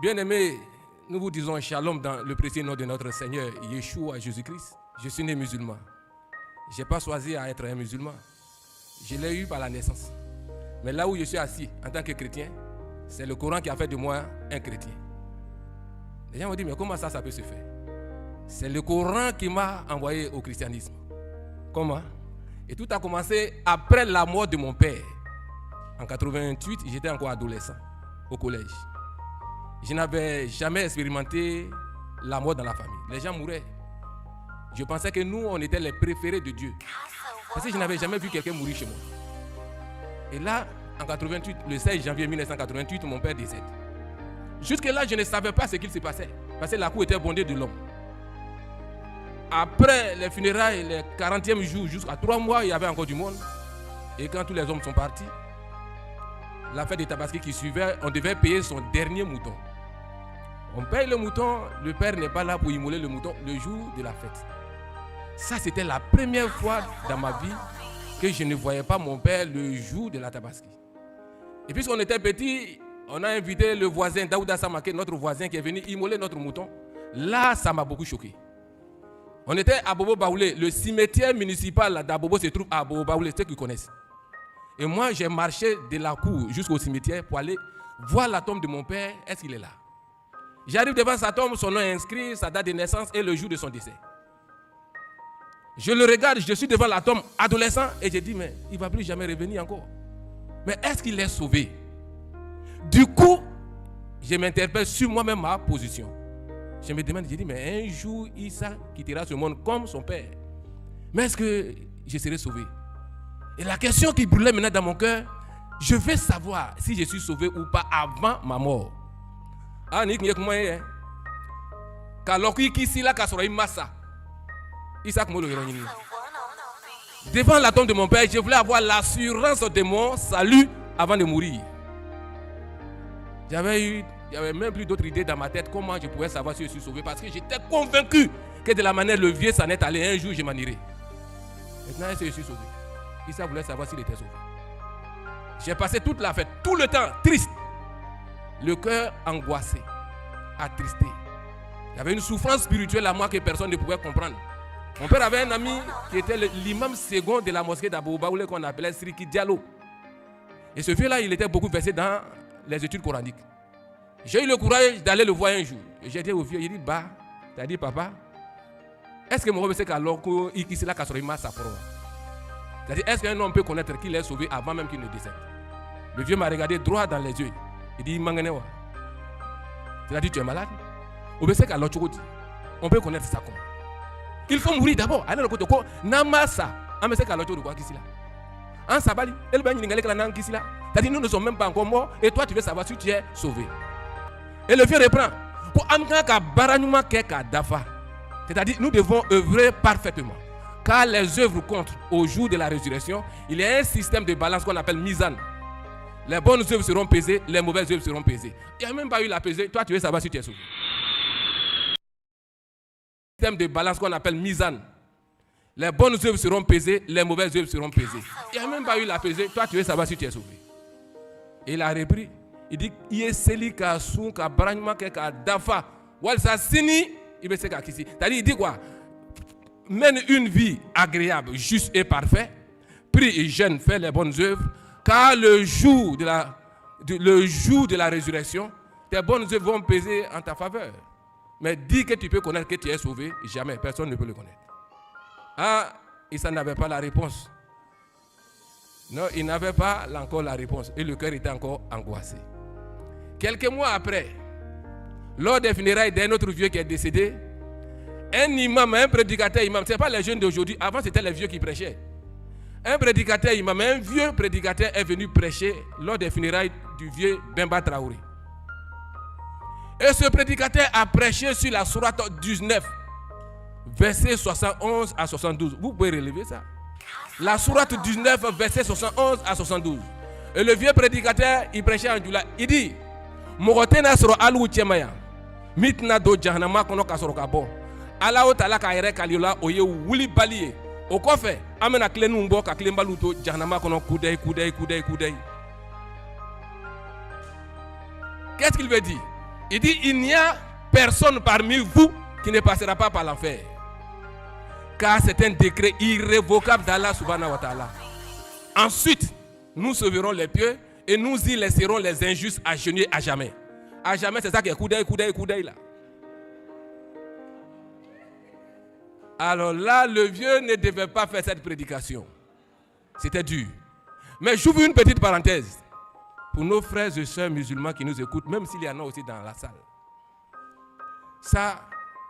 Bien-aimés, nous vous disons shalom dans le précieux nom de notre Seigneur Yeshua Jésus-Christ. Je suis né musulman. Je n'ai pas choisi à être un musulman. Je l'ai eu par la naissance. Mais là où je suis assis en tant que chrétien, c'est le Coran qui a fait de moi un chrétien. Les gens m'ont dit, mais comment ça peut se faire? C'est le Coran qui m'a envoyé au christianisme. Comment? Et tout a commencé après la mort de mon père. En 88, j'étais encore adolescent au collège. Je n'avais jamais expérimenté la mort dans la famille. Les gens mouraient. Je pensais que nous, on était les préférés de Dieu. Parce que je n'avais jamais vu quelqu'un mourir chez moi. Et là, en 88, le 16 janvier 1988, mon père décède. Jusque-là, je ne savais pas ce qu'il se passait. Parce que la cour était bondée de l'homme. Après les funérailles, les 40e jour, jusqu'à 3 mois, il y avait encore du monde. Et quand tous les hommes sont partis, la fête de Tabaski qui suivait, on devait payer son dernier mouton. On paye le mouton, le père n'est pas là pour immoler le mouton le jour de la fête. Ça, c'était la première fois dans ma vie que je ne voyais pas mon père le jour de la Tabaski. Et puisqu'on était petit, on a invité le voisin Daouda Samake, notre voisin qui est venu immoler notre mouton. Là, ça m'a beaucoup choqué. On était à Bobo Baoulé. Le cimetière municipal d'Abobo se trouve à Bobo Baoulé, ceux qui connaissent. Et moi, j'ai marché de la cour jusqu'au cimetière pour aller voir la tombe de mon père. Est-ce qu'il est là? J'arrive devant sa tombe, son nom est inscrit, sa date de naissance et le jour de son décès. Je le regarde, je suis devant la tombe adolescent et je dis, mais il ne va plus jamais revenir encore. Mais est-ce qu'il est sauvé? Du coup, je m'interpelle sur moi-même ma position. Je me demande, je dis, mais un jour, Issa quittera ce monde comme son père. Mais est-ce que je serai sauvé? Et la question qui brûlait maintenant dans mon cœur, je veux savoir si je suis sauvé ou pas avant ma mort. Ah, ni que moi, hein. Devant la tombe de mon père, je voulais avoir l'assurance de mon salut avant de mourir. Il n'y avait même plus d'autres idées dans ma tête comment je pouvais savoir si je suis sauvé parce que j'étais convaincu que de la manière le vieux s'en est allé, un jour je m'en irai. Maintenant, est-ce que je suis sauvé? Issa voulait savoir s'il était sauvé. J'ai passé toute la fête, tout le temps triste, le cœur angoissé, attristé. Il y avait une souffrance spirituelle à moi que personne ne pouvait comprendre. Mon père avait un ami qui était l'imam second de la mosquée d'Abou Baoulé qu'on appelait Sriki Diallo. Et ce vieux-là, il était beaucoup versé dans les études coraniques. J'ai eu le courage d'aller le voir un jour. J'ai dit au vieux, il dit, bah, t'as dit papa, est-ce que mon père sait qu'alors qu'il s'est là qu'à sa parole? C'est-à-dire, est-ce qu'un homme peut connaître qu'il est sauvé avant même qu'il ne décède? Le vieux m'a regardé droit dans les yeux. Il dit, Manganewa. C'est-à-dire, tu es malade? On peut connaître ça comment? Il faut mourir d'abord. Allez, le côté quoi? Namasa. En sabali, c'est-à-dire, nous ne sommes même pas encore morts et toi, tu veux savoir si tu es sauvé. Et le vieux reprend. C'est-à-dire, nous devons œuvrer parfaitement. Car les œuvres comptent au jour de la résurrection. Il y a un système de balance qu'on appelle Mizan. Les bonnes œuvres seront pesées, les mauvaises œuvres seront pesées. Il n'y a même pas eu la pesée. Toi, tu veux savoir si tu es sauvé. Système de balance qu'on appelle Mizan. Les bonnes œuvres seront pesées, les mauvaises œuvres seront pesées. Il n'y a même pas eu la pesée. Toi, tu veux savoir si tu es sauvé. Et il a repris. Il dit, c'est-à-dire, il dit quoi? Mène une vie agréable, juste et parfaite. Prie et jeûne, fais les bonnes œuvres. Car le jour de la résurrection, tes bonnes œuvres vont peser en ta faveur. Mais dis que tu peux connaître que tu es sauvé, jamais, personne ne peut le connaître. Ah, il n'en avait pas la réponse. Non, il n'avait pas encore la réponse. Et le cœur était encore angoissé. Quelques mois après, lors des funérailles d'un autre vieux qui est décédé, un imam, un prédicateur imam, ce n'est pas les jeunes d'aujourd'hui, avant c'était les vieux qui prêchaient. Un prédicateur imam, un vieux prédicateur est venu prêcher lors des funérailles du vieux Bemba Traoré. Et ce prédicateur a prêché sur la sourate 19, versets 71 à 72. Vous pouvez relever ça. La sourate 19, versets 71 à 72. Et le vieux prédicateur, il prêchait en Djoula. Il dit, Mogotena soro alu tiemaya, mitna do jahanama kono kasoro kabo. Ala o tala ka yere kaliola oye wuli baliye. O kofe, amena klenu mbo ka klemba luto jahanama kono kudei. Qu'est-ce qu'il veut dire? Il dit, il n'y a personne parmi vous qui ne passera pas par l'enfer. Car c'est un décret irrévocable d'Allah subhanahu wa ta'ala. Ensuite, nous sauverons les pieux et nous y laisserons les injustes agenouillés à jamais. À jamais, c'est ça qui est coup d'œil là. Alors là, le vieux ne devait pas faire cette prédication. C'était dur. Mais j'ouvre une petite parenthèse. Pour nos frères et sœurs musulmans qui nous écoutent, même s'il y en a aussi dans la salle. Ça,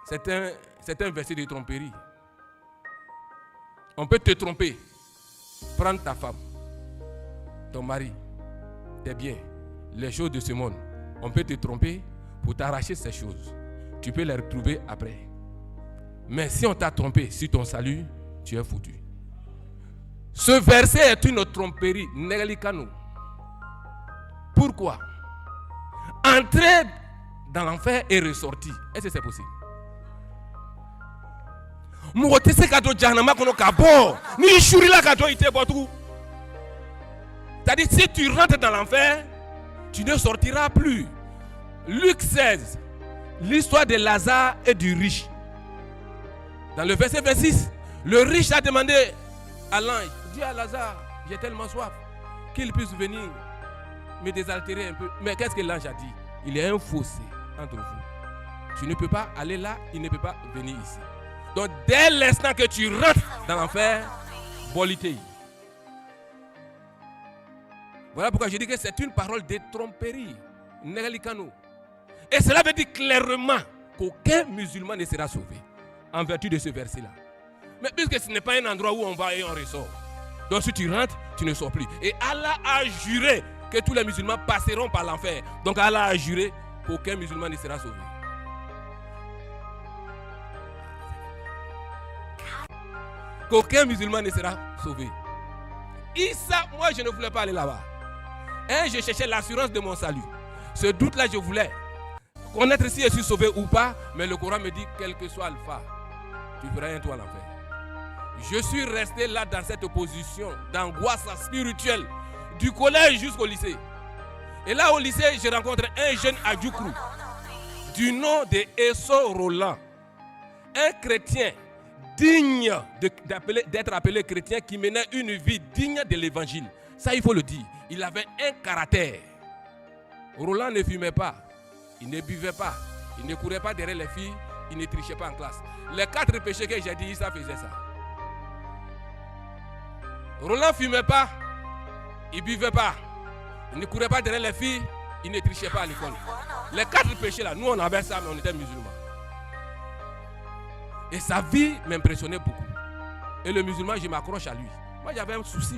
c'est un verset de tromperie. On peut te tromper. Prendre ta femme, ton mari, tes biens, les choses de ce monde. On peut te tromper pour t'arracher ces choses. Tu peux les retrouver après. Mais si on t'a trompé sur ton salut, tu es foutu. Ce verset est une tromperie. Pourquoi? Entrer dans l'enfer et ressortir. Est-ce que c'est possible? C'est-à-dire, si tu rentres dans l'enfer, tu ne sortiras plus. Luc 16, l'histoire de Lazare et du riche. Dans le verset 26, le riche a demandé à l'ange, dis à Lazare, j'ai tellement soif, qu'il puisse venir me désaltérer un peu. Mais qu'est-ce que l'ange a dit? Il y a un fossé entre vous. Tu ne peux pas aller là, il ne peut pas venir ici. Donc dès l'instant que tu rentres dans l'enfer, bolité. Voilà pourquoi je dis que c'est une parole de tromperie. Et cela veut dire clairement qu'aucun musulman ne sera sauvé en vertu de ce verset-là. Mais puisque ce n'est pas un endroit où on va et on ressort. Donc si tu rentres, tu ne sors plus. Et Allah a juré que tous les musulmans passeront par l'enfer. Donc Allah a juré qu'aucun musulman ne sera sauvé. Qu'aucun musulman ne sera sauvé. Issa, moi je ne voulais pas aller là-bas. Et je cherchais l'assurance de mon salut. Ce doute-là, je voulais connaître si je suis sauvé ou pas. Mais le Coran me dit, quel que soit alpha, tu feras un tour à l'enfer. Je suis resté là dans cette position d'angoisse spirituelle, du collège jusqu'au lycée. Et là au lycée, je rencontre un jeune à Djoukrou, du nom de Esso Roland. Un chrétien digne d'être appelé chrétien qui menait une vie digne de l'évangile. Ça, il faut le dire. Il avait un caractère. Roland ne fumait pas, il ne buvait pas, il ne courait pas derrière les filles, il ne trichait pas en classe. Les 4 péchés que j'ai dit, ça faisait ça. Roland ne fumait pas, il ne buvait pas, il ne courait pas derrière les filles, il ne trichait pas à l'école. Les 4 péchés là, nous on avait ça, mais on était musulmans. Et sa vie m'impressionnait beaucoup. Et le musulman, je m'accroche à lui. Moi j'avais un souci.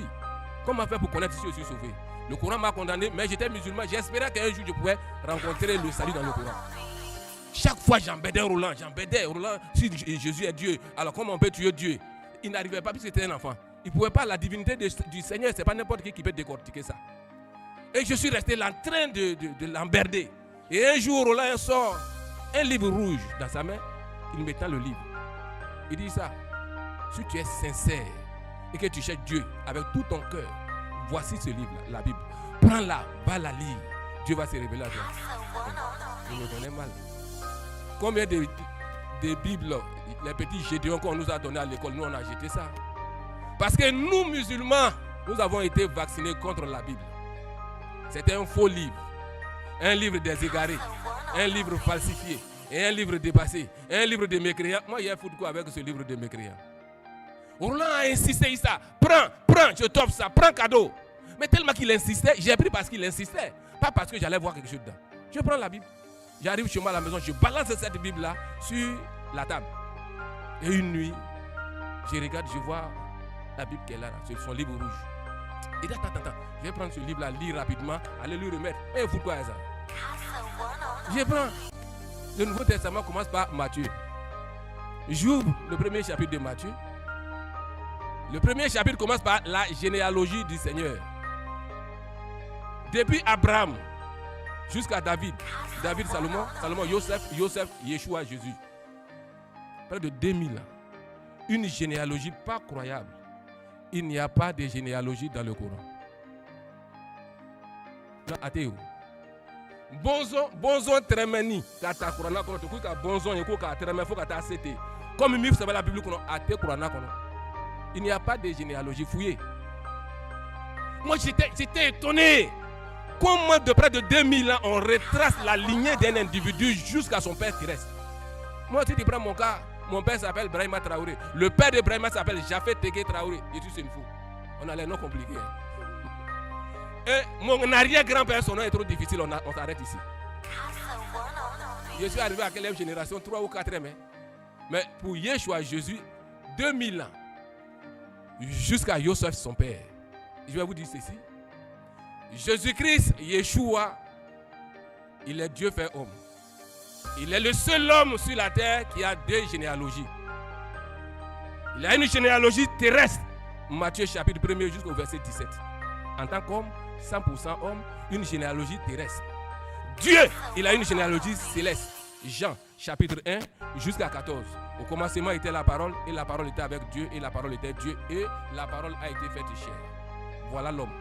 Comment faire pour connaître si je suis sauvé? Le Coran m'a condamné, mais j'étais musulman. J'espérais qu'un jour je pouvais rencontrer le salut dans le Coran. Chaque fois j'embêtais Roland. Si Jésus est Dieu, alors comment on peut tuer Dieu? Il n'arrivait pas puisque c'était un enfant. Il ne pouvait pas, la divinité du Seigneur, ce n'est pas n'importe qui peut décortiquer ça. Et je suis resté là en train de l'emmerder. Et un jour, Roland sort un livre rouge dans sa main. Il me tend le livre. Il dit ça, si tu es sincère et que tu cherches Dieu avec tout ton cœur, voici ce livre, la Bible. Prends-la, va la lire. Dieu va se révéler à toi. Il me donnait mal. Combien de Bibles, les petits Gédéons qu'on nous a donnés à l'école, nous on a jeté ça. Parce que nous, musulmans, nous avons été vaccinés contre la Bible. C'était un faux livre. Un livre des égarés. Un livre falsifié. Et un livre dépassé. Un livre de mécréants. Moi, il y a foutu quoi avec ce livre de mécréants? Roland a insisté ça. Prends, je t'offre ça. Prends cadeau. Mais tellement qu'il insistait, j'ai pris parce qu'il insistait. Pas parce que j'allais voir quelque chose dedans. Je prends la Bible. J'arrive chez moi à la maison, je balance cette Bible-là sur la table. Et une nuit, je regarde, je vois la Bible qu'elle a là, c'est son livre rouge. Il dit, attends, je vais prendre ce livre-là, lire rapidement, aller lui remettre. Et foutre quoi ça? Je prends. Le Nouveau Testament commence par Matthieu. J'ouvre le premier chapitre de Matthieu. Le premier chapitre commence par la généalogie du Seigneur. Depuis Abraham jusqu'à David, Salomon, Joseph, Yeshua, Jésus. Près de 2000 ans. Une généalogie pas croyable. Il n'y a pas de généalogie dans le Coran. Non, athée. bonzon tremeni kata kurana kono to kuka bonzon yeko ka tremé faut kata cete comme mif ça va la Bible kono ate kurana kono. Il n'y a pas de généalogie fouillée. Moi j'étais étonné. Comment de près de 2000 ans on retrace la lignée d'un individu jusqu'à son père terrestre. Moi si tu prends mon cas, mon père s'appelle Brahima Traoré. Le père de Brahima s'appelle Jafet Teke Traoré. Et tu sais une fois. On a les noms compliqués. Hein. Et mon arrière-grand-père, son nom est trop difficile, on s'arrête ici. Je suis arrivé à quelle génération? 3 ou 4 mais. Mais pour Yeshua, Jésus, 2000 ans. Jusqu'à Yosef, son père. Je vais vous dire ceci. Jésus-Christ, Yeshua, il est Dieu fait homme. Il est le seul homme sur la terre qui a 2 généalogies. Il a une généalogie terrestre. Matthieu chapitre 1er jusqu'au verset 17. En tant qu'homme, 100% homme, une généalogie terrestre. Dieu, il a une généalogie céleste. Jean chapitre 1 jusqu'à 14. Au commencement était la parole, et la parole était avec Dieu, et la parole était Dieu, et la parole a été faite chair. Voilà l'homme.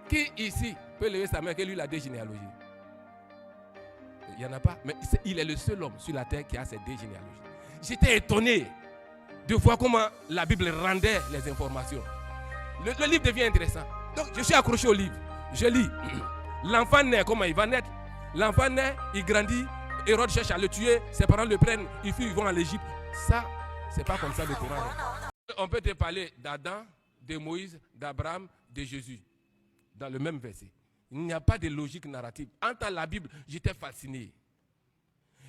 Qui ici peut lever sa main que lui a 2 généalogies? Il n'y en a pas, mais il est le seul homme sur la terre qui a ces 2 généalogies. J'étais étonné de voir comment la Bible rendait les informations. Le livre devient intéressant. Donc je suis accroché au livre. Je lis. L'enfant naît, comment il va naître? L'enfant naît, il grandit, Hérode cherche à le tuer, ses parents le prennent, ils vont en Égypte. Ça, c'est pas comme ça le Coran. On peut te parler d'Adam, de Moïse, d'Abraham, de Jésus, dans le même verset. Il n'y a pas de logique narrative. Entends la Bible, j'étais fasciné.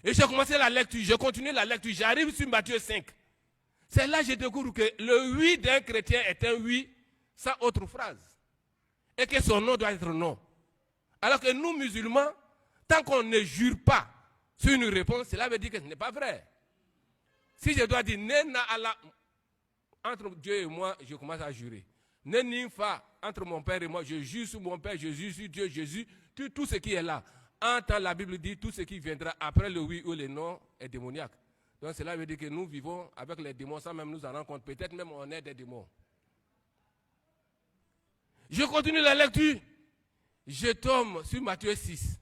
Et j'ai commencé la lecture, je continue la lecture, j'arrive sur Matthieu 5. C'est là que je découvre que le oui d'un chrétien est un oui sans autre phrase. Et que son nom doit être non. Alors que nous, musulmans, tant qu'on ne jure pas sur une réponse, cela veut dire que ce n'est pas vrai. Si je dois dire Nena Allah, entre Dieu et moi, je commence à jurer. Neninfa, entre mon père et moi, je jure sur mon père, je jure sur Dieu, Jésus, tout ce qui est là. Entends la Bible dit, tout ce qui viendra après le oui ou le non est démoniaque. Donc cela veut dire que nous vivons avec les démons sans même nous en rendre compte. Peut-être même on est des démons. Je continue la lecture. Je tombe sur Matthieu 6.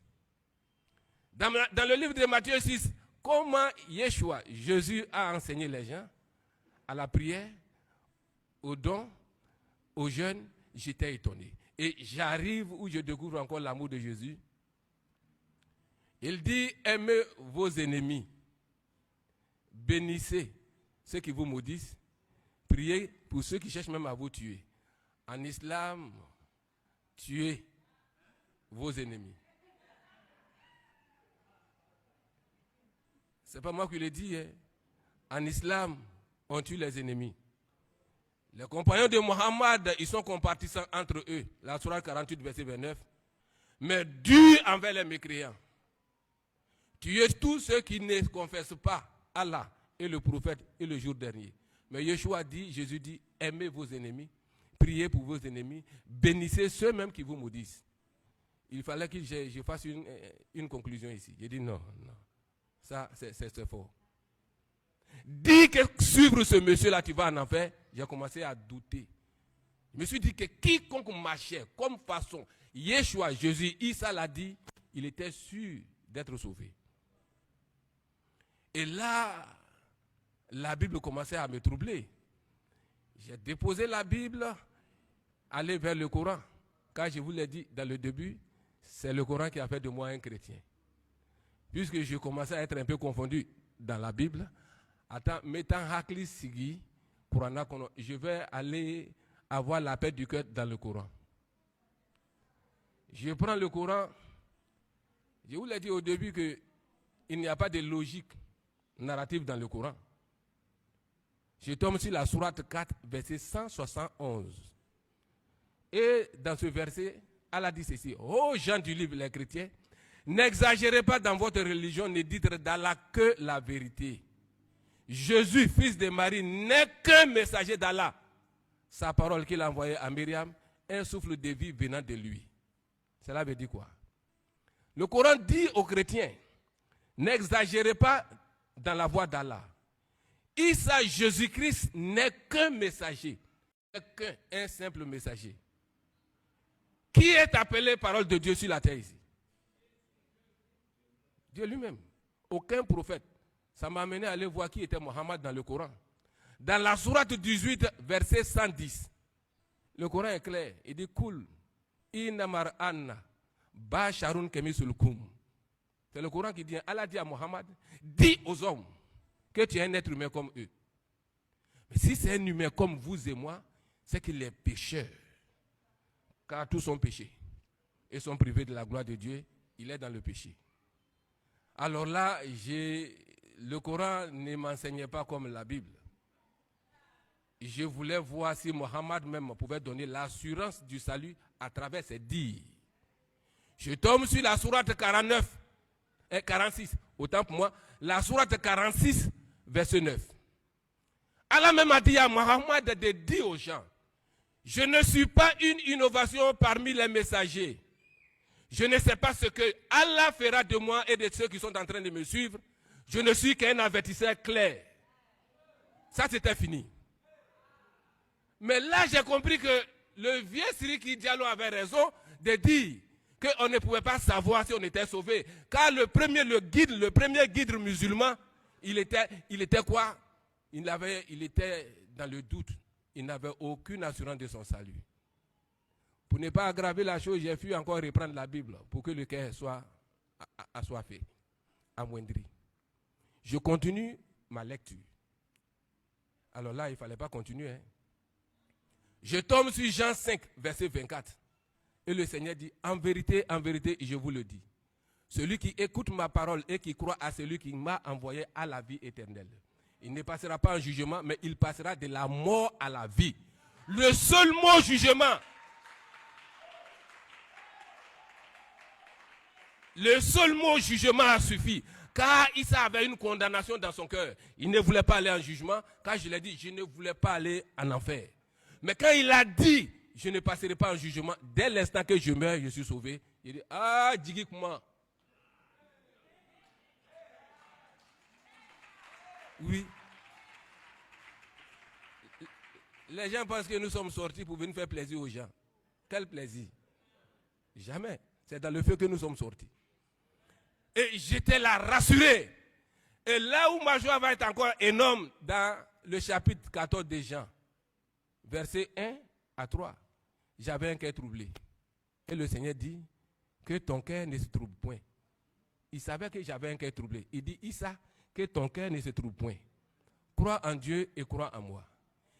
Dans le livre de Matthieu 6, comment Yeshua, Jésus, a enseigné les gens à la prière, au don, au jeûne, j'étais étonné. Et j'arrive où je découvre encore l'amour de Jésus. Il dit, aimez vos ennemis, bénissez ceux qui vous maudissent, priez pour ceux qui cherchent même à vous tuer. En islam, tuez vos ennemis. Ce n'est pas moi qui le dis. Hein. En islam, on tue les ennemis. Les compagnons de Mohammed, ils sont compartissants entre eux. La Sourate 48, verset 29. Mais dur envers les mécréants. Tuez tous ceux qui ne confessent pas Allah et le prophète et le jour dernier. Mais Yeshua dit, Jésus dit, aimez vos ennemis, priez pour vos ennemis, bénissez ceux-mêmes qui vous maudissent. Il fallait que je fasse une conclusion ici. J'ai dit non. Ça, c'est faux. Dis que suivre ce monsieur-là, tu vas en enfer. J'ai commencé à douter. Je me suis dit que quiconque marchait comme façon, Yeshua, Jésus, Issa l'a dit, il était sûr d'être sauvé. Et là, la Bible commençait à me troubler. J'ai déposé la Bible, allé vers le Coran. Car je vous l'ai dit dans le début, c'est le Coran qui a fait de moi un chrétien. Puisque je commençais à être un peu confondu dans la Bible, mettant Hakli Sigi, je vais aller avoir la paix du cœur dans le Coran. Je prends le Coran, je vous l'ai dit au début qu'il n'y a pas de logique narrative dans le Coran. Je tombe sur la sourate 4, verset 171. Et dans ce verset, Allah dit ceci: ô gens du livre, les chrétiens, n'exagérez pas dans votre religion, ne dites d'Allah que la vérité. Jésus, fils de Marie, n'est qu'un messager d'Allah. Sa parole qu'il a envoyée à Myriam, un souffle de vie venant de lui. Cela veut dire quoi? Le Coran dit aux chrétiens, n'exagérez pas dans la voie d'Allah. Issa Jésus-Christ n'est qu'un messager. Un simple messager. Qui est appelé parole de Dieu sur la terre ici? Dieu lui-même. Aucun prophète. Ça m'a amené à aller voir qui était Mohammed dans le Coran. Dans la sourate 18, verset 110. Le Coran est clair. Il dit Kul inamar anna basharun kemisulkum. C'est le Coran qui dit, Allah dit à Mohammed, dis aux hommes que tu es un être humain comme eux. Mais si c'est un humain comme vous et moi, c'est qu'il est pécheur. Car tous sont péchés et sont privés de la gloire de Dieu. Il est dans le péché. Alors là, le Coran ne m'enseignait pas comme la Bible. Je voulais voir si Mohammed même pouvait donner l'assurance du salut à travers ses dires. Je tombe sur la sourate 49 et 46. Autant pour moi, la sourate 46, verset 9. Allah même a dit à Mohammed de dire aux gens, je ne suis pas une innovation parmi les messagers. Je ne sais pas ce que Allah fera de moi et de ceux qui sont en train de me suivre. Je ne suis qu'un avertisseur clair. Ça, c'était fini. Mais là, j'ai compris que le vieux Siriki Diallo avait raison de dire qu'on ne pouvait pas savoir si on était sauvé. Car le premier guide musulman, il était quoi? Il était dans le doute. Il n'avait aucune assurance de son salut. Pour ne pas aggraver la chose, j'ai pu encore reprendre la Bible pour que le cœur soit assoiffé, amoindri. Je continue ma lecture. Alors là, il ne fallait pas continuer. Hein. Je tombe sur Jean 5, verset 24. Et le Seigneur dit, en vérité, je vous le dis. Celui qui écoute ma parole et qui croit à celui qui m'a envoyé à la vie éternelle. Il ne passera pas en jugement, mais il passera de la mort à la vie. Le seul mot jugement. Le seul mot jugement a suffi. Car Issa avait une condamnation dans son cœur. Il ne voulait pas aller en jugement. Car je l'ai dit, je ne voulais pas aller en enfer. Mais quand il a dit, je ne passerai pas en jugement, dès l'instant que je meurs, je suis sauvé. Il dit, ah, Djigikma. Oui. Les gens pensent que nous sommes sortis pour venir faire plaisir aux gens. Quel plaisir? Jamais. C'est dans le feu que nous sommes sortis. Et j'étais là rassuré. Et là où ma joie va être encore énorme, dans le chapitre 14 des Jean, versets 1 à 3, j'avais un cœur troublé. Et le Seigneur dit que ton cœur ne se trouble point. Il savait que j'avais un cœur troublé. Il dit, Issa, que ton cœur ne se trouble point. Crois en Dieu et crois en moi.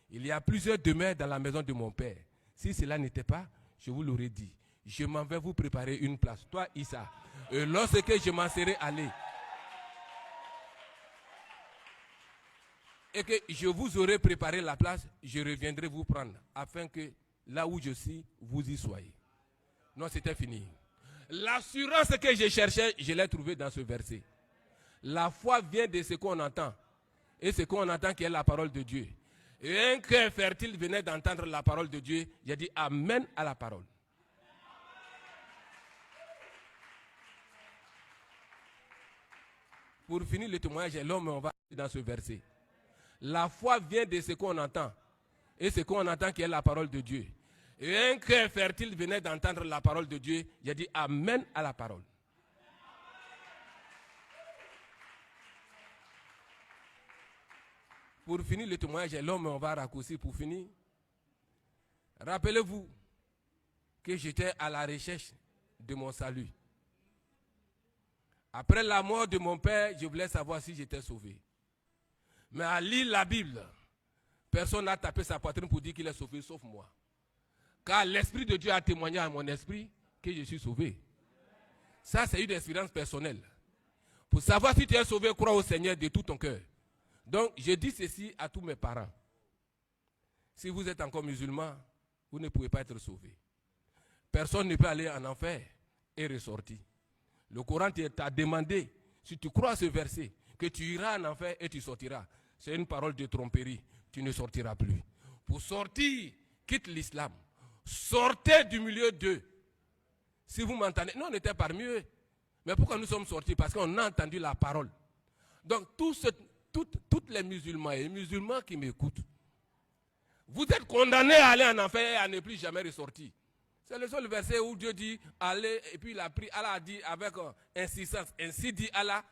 Il y a plusieurs demeures dans la maison de mon Père. Si cela n'était pas, je vous l'aurais dit. Je m'en vais vous préparer une place. Toi, Issa. Et lorsque je m'en serai allé, et que je vous aurai préparé la place, je reviendrai vous prendre, afin que là où je suis, vous y soyez. Non, c'était fini. L'assurance que je cherchais, je l'ai trouvée dans ce verset. La foi vient de ce qu'on entend. Et ce qu'on entend qui est la parole de Dieu. Et un cœur fertile venait d'entendre la parole de Dieu. J'ai dit Amen à la parole. Pour finir le témoignage, l'homme, on va dans ce verset. La foi vient de ce qu'on entend. Et ce qu'on entend qui est la parole de Dieu. Et un cœur fertile venait d'entendre la parole de Dieu. J'ai dit Amen à la parole. Pour finir le témoignage, l'homme, on va raccourcir pour finir. Rappelez-vous que j'étais à la recherche de mon salut. Après la mort de mon père, je voulais savoir si j'étais sauvé. Mais à lire la Bible, personne n'a tapé sa poitrine pour dire qu'il est sauvé, sauf moi. Car l'Esprit de Dieu a témoigné à mon esprit que je suis sauvé. Ça, c'est une expérience personnelle. Pour savoir si tu es sauvé, crois au Seigneur de tout ton cœur. Donc, je dis ceci à tous mes parents. Si vous êtes encore musulman, vous ne pouvez pas être sauvé. Personne ne peut aller en enfer et ressortir. Le Coran t'a demandé, si tu crois à ce verset, que tu iras en enfer et tu sortiras. C'est une parole de tromperie. Tu ne sortiras plus. Pour sortir, quitte l'islam. Sortez du milieu d'eux. Si vous m'entendez, nous on était parmi eux. Mais pourquoi nous sommes sortis? Parce qu'on a entendu la parole. Donc tout toutes les musulmans et les musulmans qui m'écoutent, vous êtes condamnés à aller en enfer et à ne plus jamais ressortir. C'est le seul verset où Dieu dit allez, et puis il a pris, Allah a dit avec insistance, ainsi dit Allah,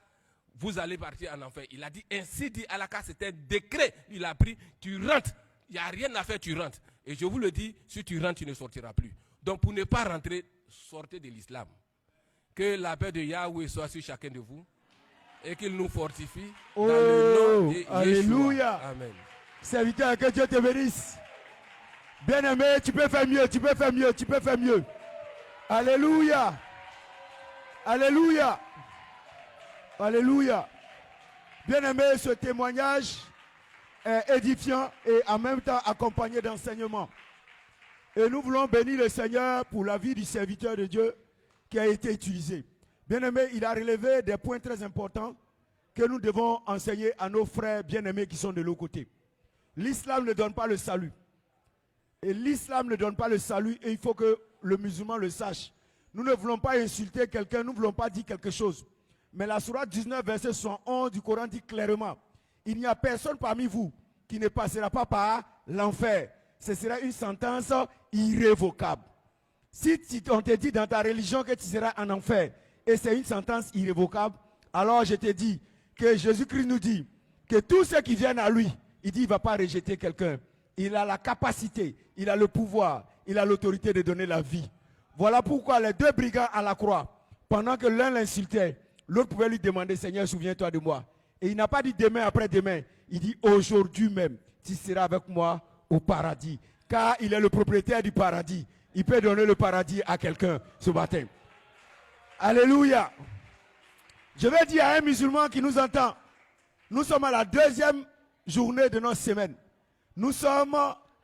vous allez partir en enfer. Il a dit ainsi dit Allah, car c'était un décret. Il a pris, tu rentres, il n'y a rien à faire, tu rentres. Et je vous le dis, si tu rentres, tu ne sortiras plus. Donc pour ne pas rentrer, sortez de l'islam. Que la paix de Yahweh soit sur chacun de vous et qu'il nous fortifie dans le nom de Yeshua. Alléluia. Amen. Serviteur, que Dieu te bénisse. Bien-aimé, tu peux faire mieux, tu peux faire mieux, tu peux faire mieux. Alléluia. Alléluia. Alléluia. Bien-aimé, ce témoignage est édifiant et en même temps accompagné d'enseignements. Et nous voulons bénir le Seigneur pour la vie du serviteur de Dieu qui a été utilisé. Bien-aimé, il a relevé des points très importants que nous devons enseigner à nos frères bien-aimés qui sont de l'autre côté. L'islam ne donne pas le salut. Et l'islam ne donne pas le salut et il faut que le musulman le sache. Nous ne voulons pas insulter quelqu'un, nous ne voulons pas dire quelque chose. Mais la sourate 19, verset 71 du Coran dit clairement, il n'y a personne parmi vous qui ne passera pas par l'enfer. Ce sera une sentence irrévocable. Si on te dit dans ta religion que tu seras en enfer et c'est une sentence irrévocable, alors je te dis que Jésus-Christ nous dit que tous ceux qui viennent à lui, il dit qu'il ne va pas rejeter quelqu'un. Il a la capacité, il a le pouvoir, il a l'autorité de donner la vie. Voilà pourquoi les deux brigands à la croix, pendant que l'un l'insultait, l'autre pouvait lui demander, Seigneur, souviens-toi de moi. Et il n'a pas dit demain après demain, il dit aujourd'hui même, tu seras avec moi au paradis. Car il est le propriétaire du paradis. Il peut donner le paradis à quelqu'un ce matin. Alléluia. Je vais dire à un musulman qui nous entend, nous sommes à la deuxième journée de notre semaine. Nous sommes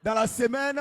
dans la semaine